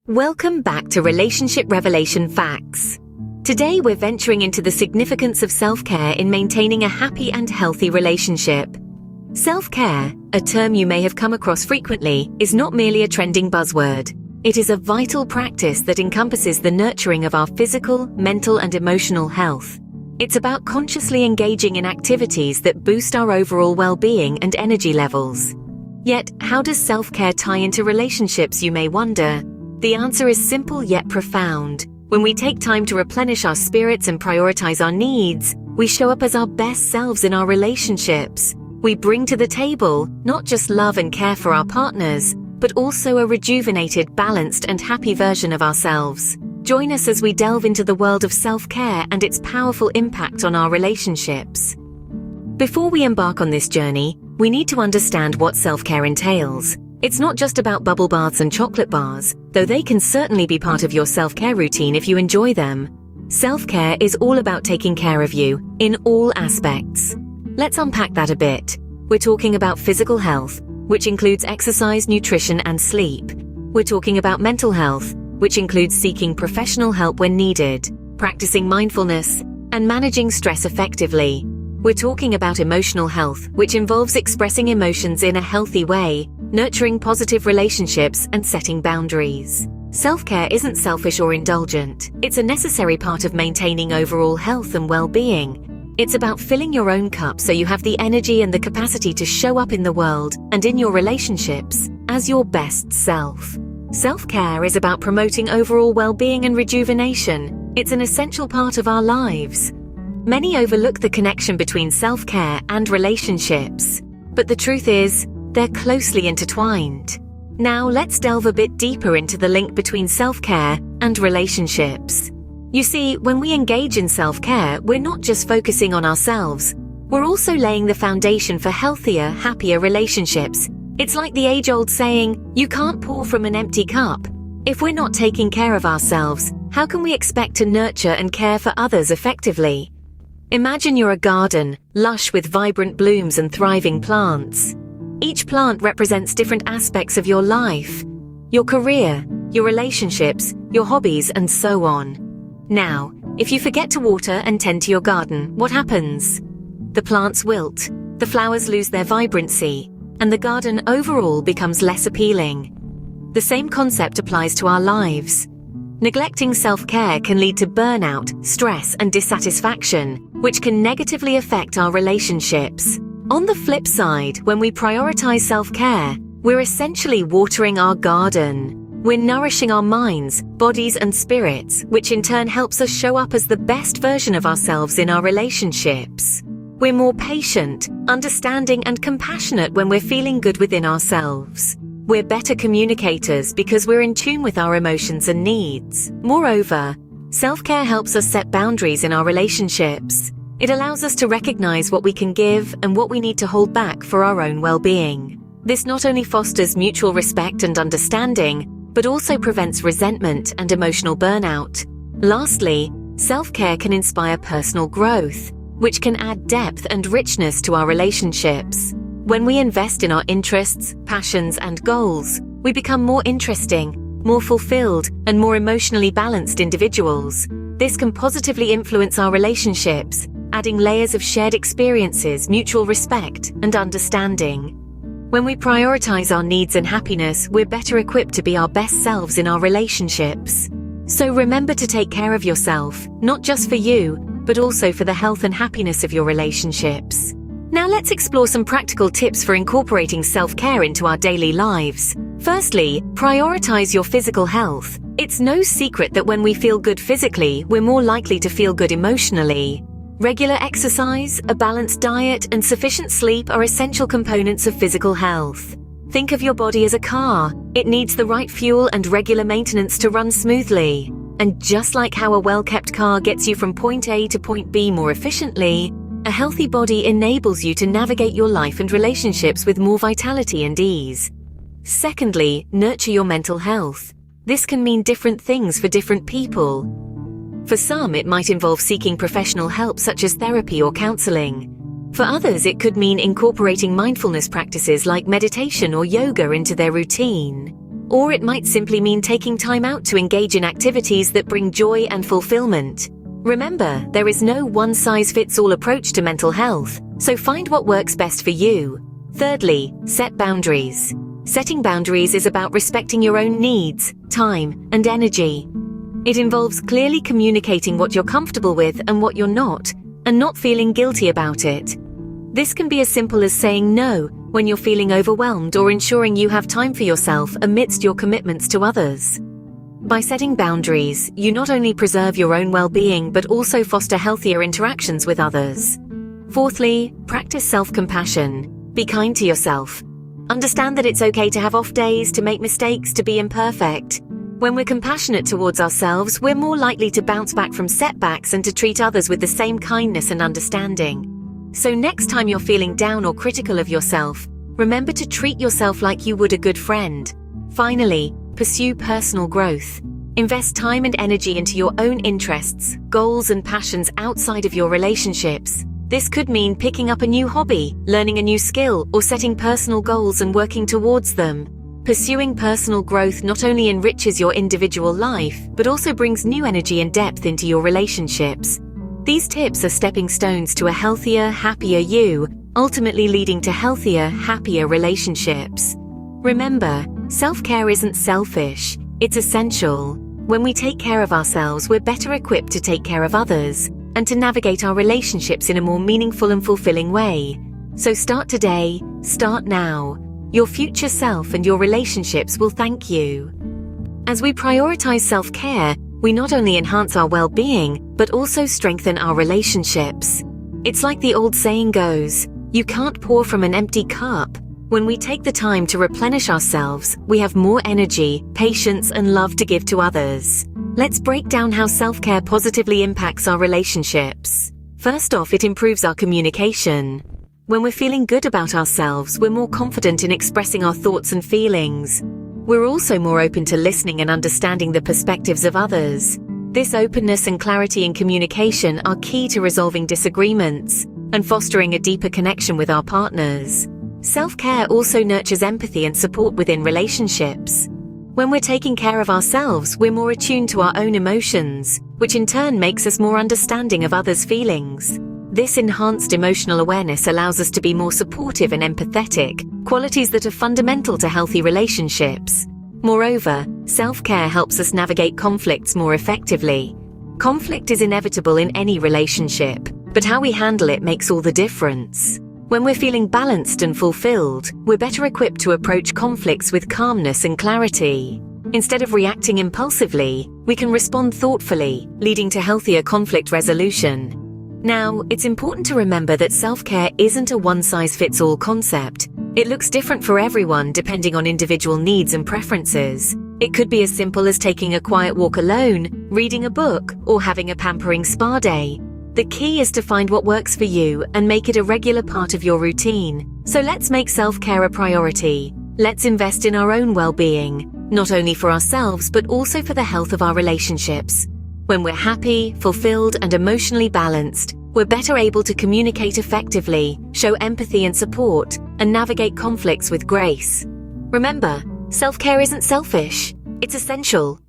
Welcome back to Relationship Revelation Facts. Today we're venturing into the significance of self-care in maintaining a happy and healthy relationship. Self-care, a term you may have come across frequently, is not merely a trending buzzword. It is a vital practice that encompasses the nurturing of our physical, mental, and emotional health. It's about consciously engaging in activities that boost our overall well-being and energy levels. Yet, how does self-care tie into relationships, you may wonder? The answer is simple yet profound. When we take time to replenish our spirits and prioritize our needs, we show up as our best selves in our relationships. We bring to the table not just love and care for our partners, but also a rejuvenated, balanced, and happy version of ourselves. Join us as we delve into the world of self-care and its powerful impact on our relationships. Before we embark on this journey, we need to understand what self-care entails. It's not just about bubble baths and chocolate bars, though they can certainly be part of your self-care routine if you enjoy them. Self-care is all about taking care of you, in all aspects. Let's unpack that a bit. We're talking about physical health, which includes exercise, nutrition, and sleep. We're talking about mental health, which includes seeking professional help when needed, practicing mindfulness, and managing stress effectively. We're talking about emotional health, which involves expressing emotions in a healthy way, nurturing positive relationships, and setting boundaries. Self-care isn't selfish or indulgent. It's a necessary part of maintaining overall health and well-being. It's about filling your own cup so you have the energy and the capacity to show up in the world and in your relationships as your best self. Self-care is about promoting overall well-being and rejuvenation. It's an essential part of our lives. Many overlook the connection between self-care and relationships, but the truth is, they're closely intertwined. Now let's delve a bit deeper into the link between self-care and relationships. You see, when we engage in self-care, we're not just focusing on ourselves, we're also laying the foundation for healthier, happier relationships. It's like the age-old saying, you can't pour from an empty cup. If we're not taking care of ourselves, how can we expect to nurture and care for others effectively? Imagine you're a garden, lush with vibrant blooms and thriving plants. Each plant represents different aspects of your life, your career, your relationships, your hobbies, and so on. Now, if you forget to water and tend to your garden, what happens? The plants wilt, the flowers lose their vibrancy, and the garden overall becomes less appealing. The same concept applies to our lives. Neglecting self-care can lead to burnout, stress, and dissatisfaction, which can negatively affect our relationships. On the flip side, when we prioritize self-care, we're essentially watering our garden. We're nourishing our minds, bodies, and spirits, which in turn helps us show up as the best version of ourselves in our relationships. We're more patient, understanding, and compassionate when we're feeling good within ourselves. We're better communicators because we're in tune with our emotions and needs. Moreover, self-care helps us set boundaries in our relationships. It allows us to recognize what we can give and what we need to hold back for our own well-being. This not only fosters mutual respect and understanding, but also prevents resentment and emotional burnout. Lastly, self-care can inspire personal growth, which can add depth and richness to our relationships. When we invest in our interests, passions, and goals, we become more interesting, more fulfilled, and more emotionally balanced individuals. This can positively influence our relationships, adding layers of shared experiences, mutual respect, and understanding. When we prioritize our needs and happiness, we're better equipped to be our best selves in our relationships. So remember to take care of yourself, not just for you, but also for the health and happiness of your relationships. Now let's explore some practical tips for incorporating self-care into our daily lives. Firstly, prioritize your physical health. It's no secret that when we feel good physically, we're more likely to feel good emotionally. Regular exercise, a balanced diet, and sufficient sleep are essential components of physical health. Think of your body as a car. It needs the right fuel and regular maintenance to run smoothly. And just like how a well-kept car gets you from point A to point B more efficiently, a healthy body enables you to navigate your life and relationships with more vitality and ease. Secondly, nurture your mental health. This can mean different things for different people. For some, it might involve seeking professional help such as therapy or counseling. For others, it could mean incorporating mindfulness practices like meditation or yoga into their routine. Or it might simply mean taking time out to engage in activities that bring joy and fulfillment. Remember, there is no one-size-fits-all approach to mental health, so find what works best for you. Thirdly, set boundaries. Setting boundaries is about respecting your own needs, time, and energy. It involves clearly communicating what you're comfortable with and what you're not, and not feeling guilty about it. This can be as simple as saying no when you're feeling overwhelmed or ensuring you have time for yourself amidst your commitments to others. By setting boundaries, you not only preserve your own well-being but also foster healthier interactions with others. Fourthly, practice self-compassion. Be kind to yourself. Understand that it's okay to have off days, to make mistakes, to be imperfect. When we're compassionate towards ourselves, we're more likely to bounce back from setbacks and to treat others with the same kindness and understanding. So next time you're feeling down or critical of yourself, remember to treat yourself like you would a good friend. Finally, pursue personal growth. Invest time and energy into your own interests, goals, and passions outside of your relationships. This could mean picking up a new hobby, learning a new skill, or setting personal goals and working towards them. Pursuing personal growth not only enriches your individual life, but also brings new energy and depth into your relationships. These tips are stepping stones to a healthier, happier you, ultimately leading to healthier, happier relationships. Remember, self-care isn't selfish, it's essential. When we take care of ourselves, we're better equipped to take care of others and to navigate our relationships in a more meaningful and fulfilling way. So start today, start now. Your future self and your relationships will thank you. As we prioritize self-care, we not only enhance our well-being, but also strengthen our relationships. It's like the old saying goes, you can't pour from an empty cup. When we take the time to replenish ourselves, we have more energy, patience, and love to give to others. Let's break down how self-care positively impacts our relationships. First off, it improves our communication. When we're feeling good about ourselves, we're more confident in expressing our thoughts and feelings. We're also more open to listening and understanding the perspectives of others. This openness and clarity in communication are key to resolving disagreements and fostering a deeper connection with our partners. Self-care also nurtures empathy and support within relationships. When we're taking care of ourselves, we're more attuned to our own emotions, which in turn makes us more understanding of others' feelings. This enhanced emotional awareness allows us to be more supportive and empathetic, qualities that are fundamental to healthy relationships. Moreover, self-care helps us navigate conflicts more effectively. Conflict is inevitable in any relationship, but how we handle it makes all the difference. When we're feeling balanced and fulfilled, we're better equipped to approach conflicts with calmness and clarity. Instead of reacting impulsively, we can respond thoughtfully, leading to healthier conflict resolution. Now, it's important to remember that self-care isn't a one-size-fits-all concept. It looks different for everyone depending on individual needs and preferences. It could be as simple as taking a quiet walk alone, reading a book, or having a pampering spa day. The key is to find what works for you and make it a regular part of your routine. So let's make self-care a priority. Let's invest in our own well-being, not only for ourselves but also for the health of our relationships. When we're happy, fulfilled, and emotionally balanced, we're better able to communicate effectively, show empathy and support, and navigate conflicts with grace. Remember, self-care isn't selfish, it's essential.